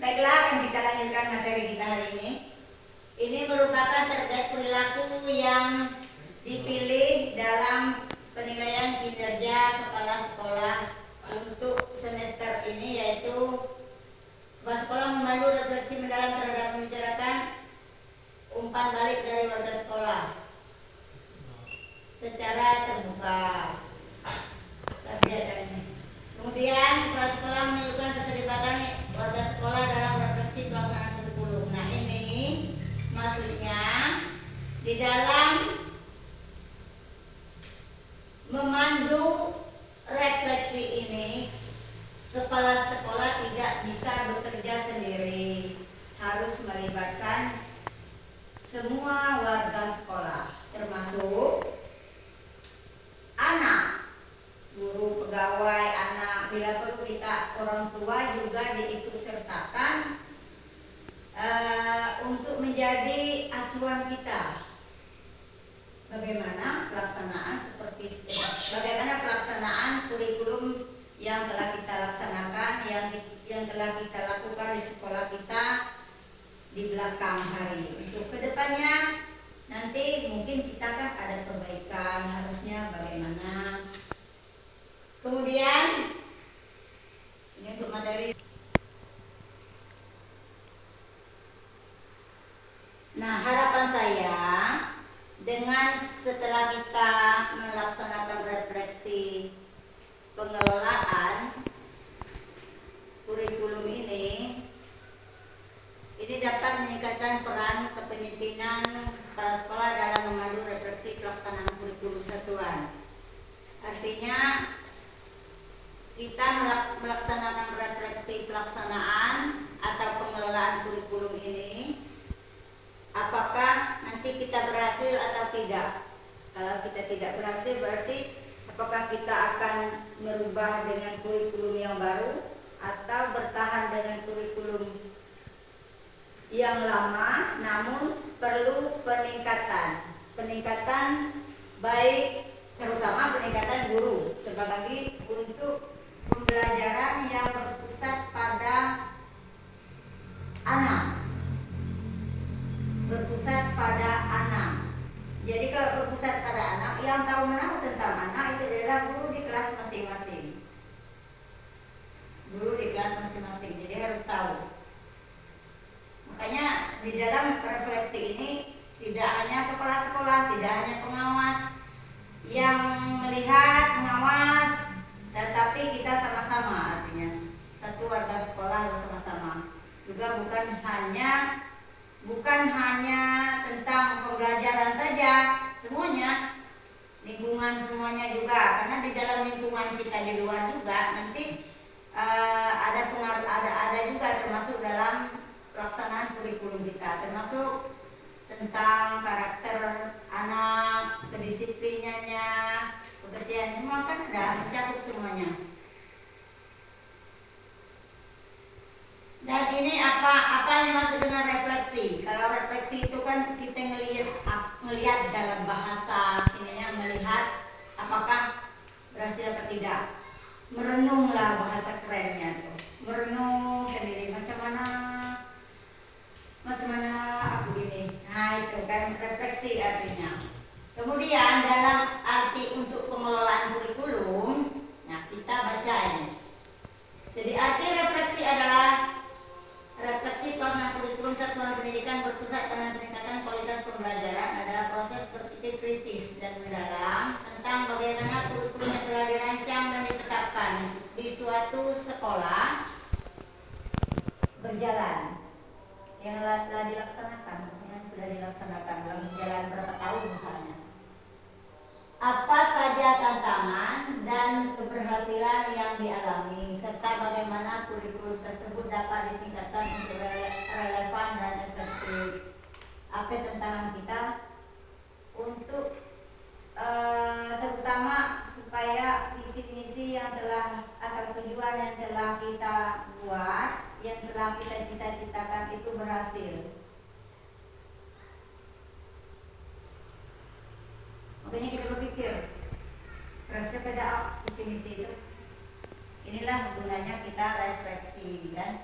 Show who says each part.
Speaker 1: Baiklah, akan kita lanjutkan materi kita hari ini. Ini merupakan terkait perilaku yang dipilih dalam penilaian kinerja kepala sekolah untuk semester ini, yaitu kepala sekolah memandu refleksi mendalam terhadap membicarakan umpan balik dari warga sekolah secara terbuka. Tadi ada ini. Kemudian kepala sekolah menunjukkan keterlibatan warga sekolah dalam refleksi pelaksanaan kurikulum. Nah, ini maksudnya di dalam memandu refleksi ini, kepala sekolah tidak bisa bekerja sendiri, harus melibatkan semua warga sekolah, termasuk anak, guru, pegawai, anak, bila perlu kita orang tua juga diikut sertakan untuk menjadi acuan kita. Bagaimana pelaksanaan kurikulum yang telah kita laksanakan, yang telah kita lakukan di sekolah kita di belakang hari. Untuk kedepannya nanti mungkin kita kan ada perbaikan, harusnya bagaimana. Kemudian ini untuk materi. Nah, harapan saya dengan setelah kita melaksanakan refleksi pengelolaan kurikulum ini dapat meningkatkan peran kepemimpinan kepala sekolah dalam memandu refleksi pelaksanaan kurikulum satuan. Artinya kita melaksanakan refleksi pelaksanaan atau pengelolaan kurikulum ini, apakah nanti kita berhasil atau tidak. Kalau kita tidak berhasil, berarti apakah kita akan merubah dengan kurikulum yang baru atau bertahan dengan kurikulum yang lama, namun perlu peningkatan baik, terutama peningkatan guru sebagai untuk pembelajaran yang berpusat pada anak. Jadi kalau berpusat pada anak, yang tahu menahu tentang anak itu adalah guru di kelas masing-masing. Jadi harus tahu. Makanya di dalam refleksi ini tidak hanya kepala sekolah, tidak hanya pengawas yang melihat, mengawas, tetapi kita sama-sama, artinya satu warga sekolah harus sama-sama. Juga bukan hanya tentang pembelajaran saja, semuanya, lingkungan semuanya juga, karena di dalam lingkungan kita di luar juga nanti ada juga termasuk dalam pelaksanaan kurikulum kita, termasuk tentang karakter anak, kedisiplinannya, kebersihan, semua kan udah mencakup semuanya. Dan ini apa yang dimaksud dengan refleksi? Kalau refleksi itu kan kita ngelihat dalam bahasa ininya, melihat apakah berhasil atau tidak. Merenunglah bahasa kerennya tuh. Merenung sendiri macam mana aku gini. Nah, itu kan refleksi artinya. Kemudian dalam arti untuk pengelolaan kurikulum, nah kita baca ini. Jadi arti refleksi adalah refleksi pelaksanaan kurikulum satuan pendidikan berpusat pada peningkatan kualitas pembelajaran adalah proses berpikir kritis dan mendalam tentang bagaimana kurikulum yang telah dirancang dan ditetapkan di suatu sekolah berjalan, yang telah dilaksanakan, maksudnya sudah dilaksanakan dalam berjalan berapa tahun misalnya. Apa saja tantangan dan keberhasilan yang dialami, serta bagaimana kurikulum tersebut dapat ditingkatkan untuk relevan dan efektif. Apa tantangan kita untuk terutama supaya visi-misi yang telah atau tujuan yang telah kita buat, yang telah kita cita-citakan itu berhasil. Makanya kita berpikir, berhasil pada visi-misi itu. Inilah gunanya kita refleksi, kan?